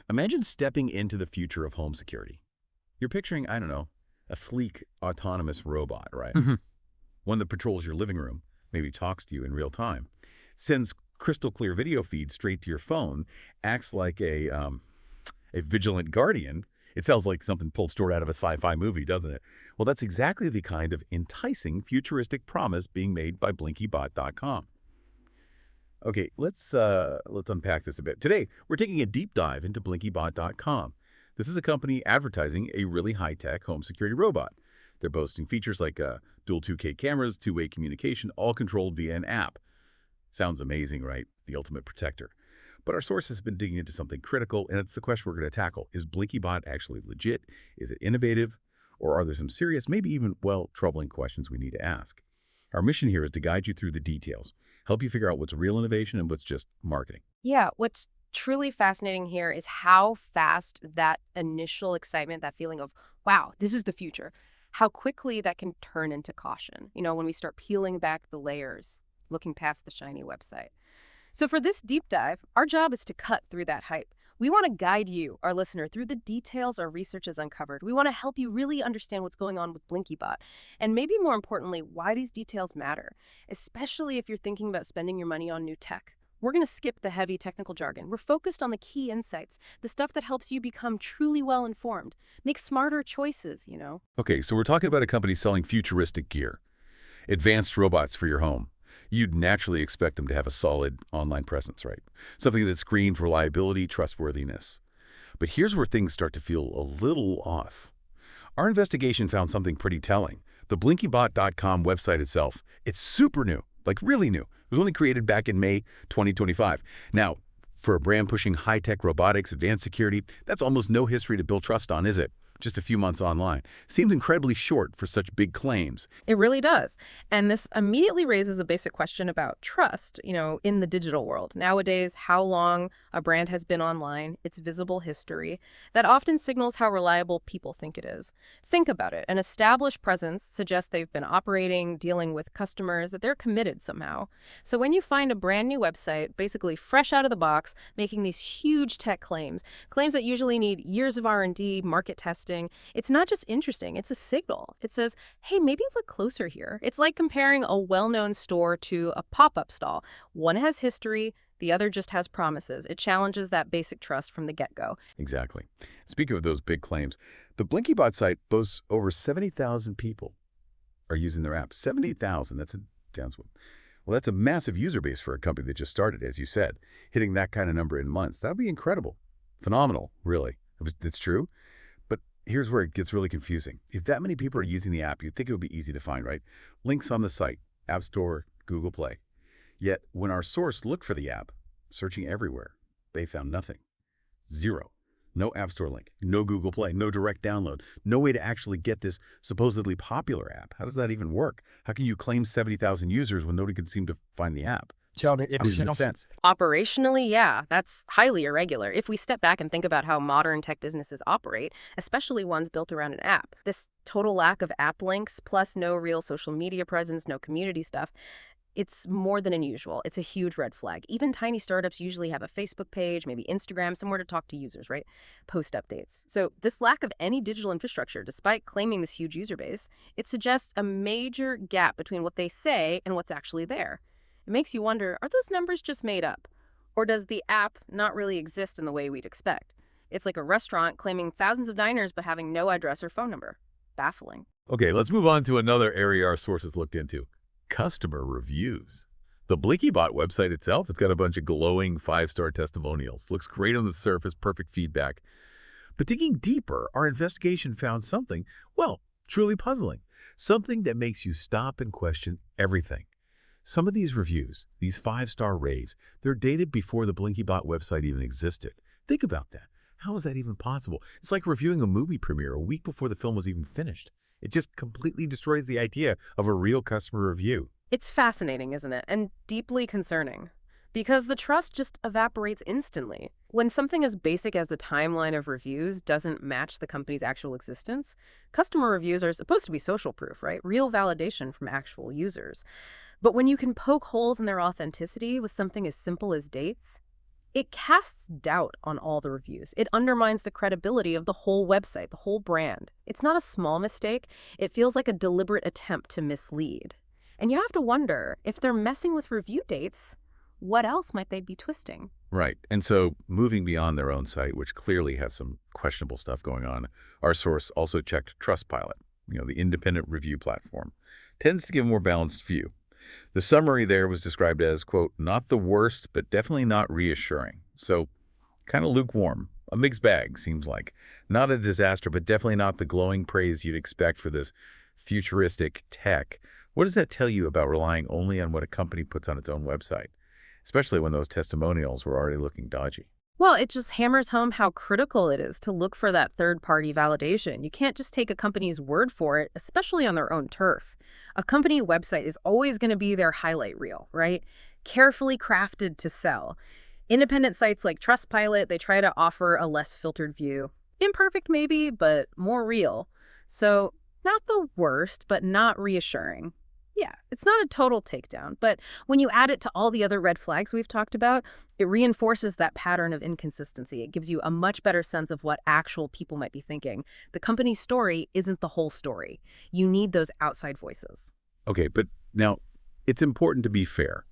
Imagine stepping into the future of home security. You're picturing, I don't know, a sleek, autonomous robot, right? Mhm. One that patrols your living room, maybe talks to you in real time, sends crystal clear video feeds straight to your phone, acts like a vigilant guardian. It sounds like something pulled straight out of a sci-fi movie, doesn't it? Well, that's exactly the kind of enticing futuristic promise being made by BlinkyBot.com. Okay, let's unpack this a bit. Today, we're taking a deep dive into BlinkyBot.com. This is a company advertising a really high-tech home security robot. They're boasting features like dual 2K cameras, two-way communication, all controlled via an app. Sounds amazing, right? The ultimate protector. But our sources have been digging into something critical, and it's the question we're going to tackle. Is BlinkyBot actually legit? Is it innovative? Or are there some serious, maybe even, well, troubling questions we need to ask? Our mission here is to guide you through the details, help you figure out what's real innovation and what's just marketing. Yeah, what's truly fascinating here is how fast that initial excitement, that feeling of, wow, this is the future, how quickly that can turn into caution, when we start peeling back the layers, looking past the shiny website. So for this deep dive, our job is to cut through that hype. We want to guide you, our listener, through the details our research has uncovered. We want to help you really understand what's going on with BlinkyBot, and maybe more importantly, why these details matter, especially if you're thinking about spending your money on new tech. We're going to skip the heavy technical jargon. We're focused on the key insights, the stuff that helps you become truly well-informed, make smarter choices. Okay, so we're talking about a company selling futuristic gear, advanced robots for your home. You'd naturally expect them to have a solid online presence, right? Something that screens reliability, trustworthiness. But here's where things start to feel a little off. Our investigation found something pretty telling. The BlinkyBot.com website itself, it's super new, like really new. It was only created back in May 2025. Now, for a brand pushing high-tech robotics, advanced security, that's almost no history to build trust on, is it? Just a few months online. Seems incredibly short for such big claims. It really does. And this immediately raises a basic question about trust, in the digital world. Nowadays, how long a brand has been online, its visible history, that often signals how reliable people think it is. Think about it. An established presence suggests they've been operating, dealing with customers, that they're committed somehow. So when you find a brand new website, basically fresh out of the box, making these huge tech claims that usually need years of R&D, market testing, it's not just interesting, it's a signal. It says, hey, maybe look closer here. It's like comparing a well-known store to a pop-up stall. One has history, the other just has promises. It challenges that basic trust from the get-go. Exactly. Speaking of those big claims, the BlinkyBot site boasts over 70,000 people are using their app. 70,000, that's a downswing. Well, that's a massive user base for a company that just started, as you said. Hitting that kind of number in months, that would be incredible. Phenomenal, really. If it's true. Here's where it gets really confusing. If that many people are using the app, you'd think it would be easy to find, right? Links on the site, App Store, Google Play. Yet, when our source looked for the app, searching everywhere, they found nothing. Zero. No App Store link, no Google Play, no direct download, no way to actually get this supposedly popular app. How does that even work? How can you claim 70,000 users when nobody can seem to find the app? Sheldon, if Doesn't make sense. Operationally, yeah, that's highly irregular. If we step back and think about how modern tech businesses operate, especially ones built around an app, this total lack of app links, plus no real social media presence, no community stuff, it's more than unusual. It's a huge red flag. Even tiny startups usually have a Facebook page, maybe Instagram, somewhere to talk to users, right? Post updates. So this lack of any digital infrastructure, despite claiming this huge user base, it suggests a major gap between what they say and what's actually there. It makes you wonder, are those numbers just made up? Or does the app not really exist in the way we'd expect? It's like a restaurant claiming thousands of diners but having no address or phone number. Baffling. Okay, let's move on to another area our sources looked into. Customer reviews. The BlinkyBot website itself, it's got a bunch of glowing 5-star testimonials. Looks great on the surface, perfect feedback. But digging deeper, our investigation found something, well, truly puzzling. Something that makes you stop and question everything. Some of these reviews, these 5-star raves, they're dated before the BlinkyBot website even existed. Think about that. How is that even possible? It's like reviewing a movie premiere a week before the film was even finished. It just completely destroys the idea of a real customer review. It's fascinating, isn't it? And deeply concerning. Because the trust just evaporates instantly. When something as basic as the timeline of reviews doesn't match the company's actual existence, customer reviews are supposed to be social proof, right? Real validation from actual users. But when you can poke holes in their authenticity with something as simple as dates, it casts doubt on all the reviews. It undermines the credibility of the whole website, the whole brand. It's not a small mistake. It feels like a deliberate attempt to mislead. And you have to wonder, if they're messing with review dates, what else might they be twisting? Right. And so moving beyond their own site, which clearly has some questionable stuff going on, our source also checked Trustpilot, the independent review platform. Tends to give a more balanced view. The summary there was described as, quote, not the worst, but definitely not reassuring. So kind of lukewarm. A mixed bag, seems like. Not a disaster, but definitely not the glowing praise you'd expect for this futuristic tech. What does that tell you about relying only on what a company puts on its own website, especially when those testimonials were already looking dodgy? Well, it just hammers home how critical it is to look for that third-party validation. You can't just take a company's word for it, especially on their own turf. A company website is always going to be their highlight reel, right? Carefully crafted to sell. Independent sites like Trustpilot, they try to offer a less filtered view. Imperfect maybe, but more real. So not the worst, but not reassuring. Yeah, it's not a total takedown, but when you add it to all the other red flags we've talked about, it reinforces that pattern of inconsistency. It gives you a much better sense of what actual people might be thinking. The company's story isn't the whole story. You need those outside voices. Okay, but now it's important to be fair.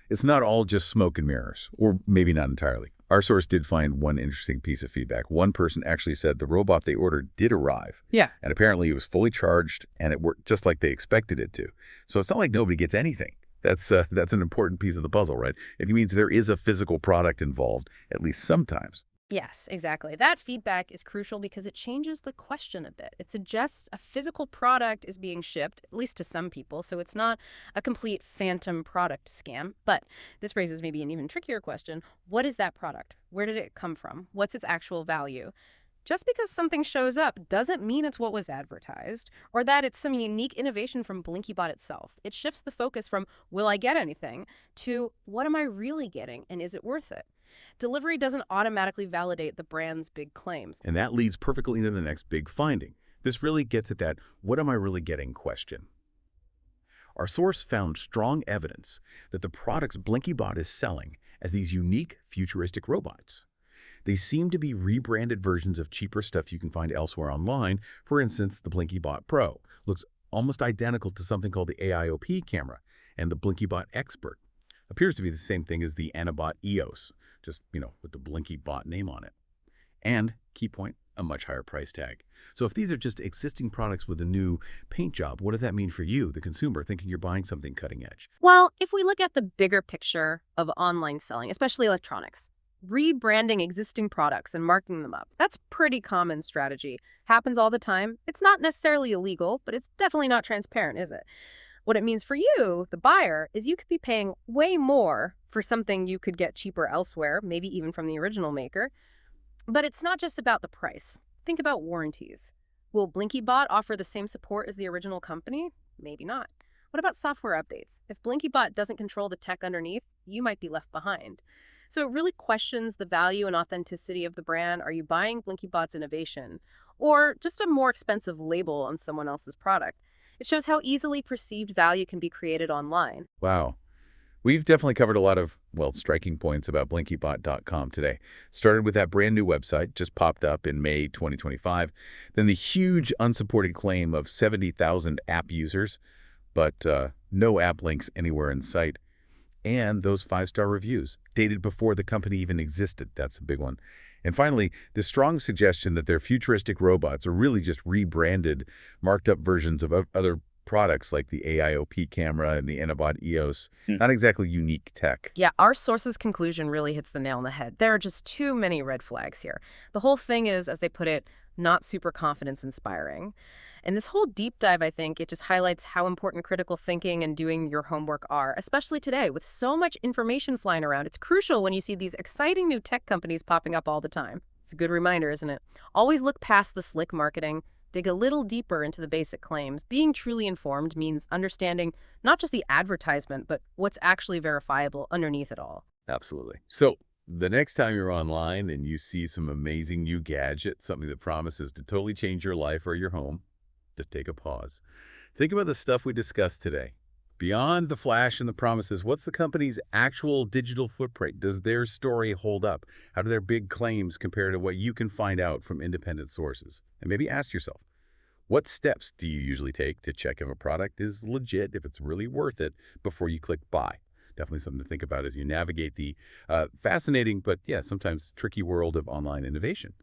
It's not all just smoke and mirrors, or maybe not entirely. Our source did find one interesting piece of feedback. One person actually said the robot they ordered did arrive. Yeah. And apparently it was fully charged and it worked just like they expected it to. So it's not like nobody gets anything. That's an important piece of the puzzle, right? It means there is a physical product involved, at least sometimes. Yes, exactly. That feedback is crucial because it changes the question a bit. It suggests a physical product is being shipped, at least to some people, so it's not a complete phantom product scam. But this raises maybe an even trickier question. What is that product? Where did it come from? What's its actual value? Just because something shows up doesn't mean it's what was advertised or that it's some unique innovation from Blinky Bot itself. It shifts the focus from, will I get anything, to what am I really getting and is it worth it? Delivery doesn't automatically validate the brand's big claims. And that leads perfectly into the next big finding. This really gets at that what am I really getting question. Our source found strong evidence that the products Blinky Bot is selling as these unique futuristic robots. They seem to be rebranded versions of cheaper stuff you can find elsewhere online. For instance, the Blinky Bot Pro looks almost identical to something called the AIOP camera, and the Blinky Bot Expert appears to be the same thing as the Anabot EOS, just, with the Blinky Bot name on it. And, key point, a much higher price tag. So if these are just existing products with a new paint job, what does that mean for you, the consumer, thinking you're buying something cutting edge? Well, if we look at the bigger picture of online selling, especially electronics, rebranding existing products and marking them up, that's pretty common strategy. Happens all the time. It's not necessarily illegal, but it's definitely not transparent, is it? What it means for you, the buyer, is you could be paying way more for something you could get cheaper elsewhere, maybe even from the original maker. But it's not just about the price. Think about warranties. Will Blinky Bot offer the same support as the original company? Maybe not. What about software updates? If Blinky Bot doesn't control the tech underneath, you might be left behind. So it really questions the value and authenticity of the brand. Are you buying Blinky Bot's innovation or just a more expensive label on someone else's product? It shows how easily perceived value can be created online. Wow. We've definitely covered a lot of, striking points about blinkybot.com today. Started with that brand new website, just popped up in May 2025. Then the huge unsupported claim of 70,000 app users, but no app links anywhere in sight. And those 5-star reviews, dated before the company even existed. That's a big one. And finally, the strong suggestion that their futuristic robots are really just rebranded, marked up versions of other products like the AIOP camera and the Anabot EOS. Not exactly unique tech. Yeah, our source's conclusion really hits the nail on the head. There are just too many red flags here. The whole thing is, as they put it, not super confidence-inspiring. And this whole deep dive, I think, it just highlights how important critical thinking and doing your homework are, especially today with so much information flying around. It's crucial when you see these exciting new tech companies popping up all the time. It's a good reminder, isn't it? Always look past the slick marketing, dig a little deeper into the basic claims. Being truly informed means understanding not just the advertisement, but what's actually verifiable underneath it all. Absolutely. So the next time you're online and you see some amazing new gadget, something that promises to totally change your life or your home, just take a pause. Think about the stuff we discussed today. Beyond the flash and the promises, what's the company's actual digital footprint? Does their story hold up? How do their big claims compare to what you can find out from independent sources? And maybe ask yourself, what steps do you usually take to check if a product is legit, if it's really worth it, before you click buy? Definitely something to think about as you navigate the fascinating but, yeah, sometimes tricky world of online innovation.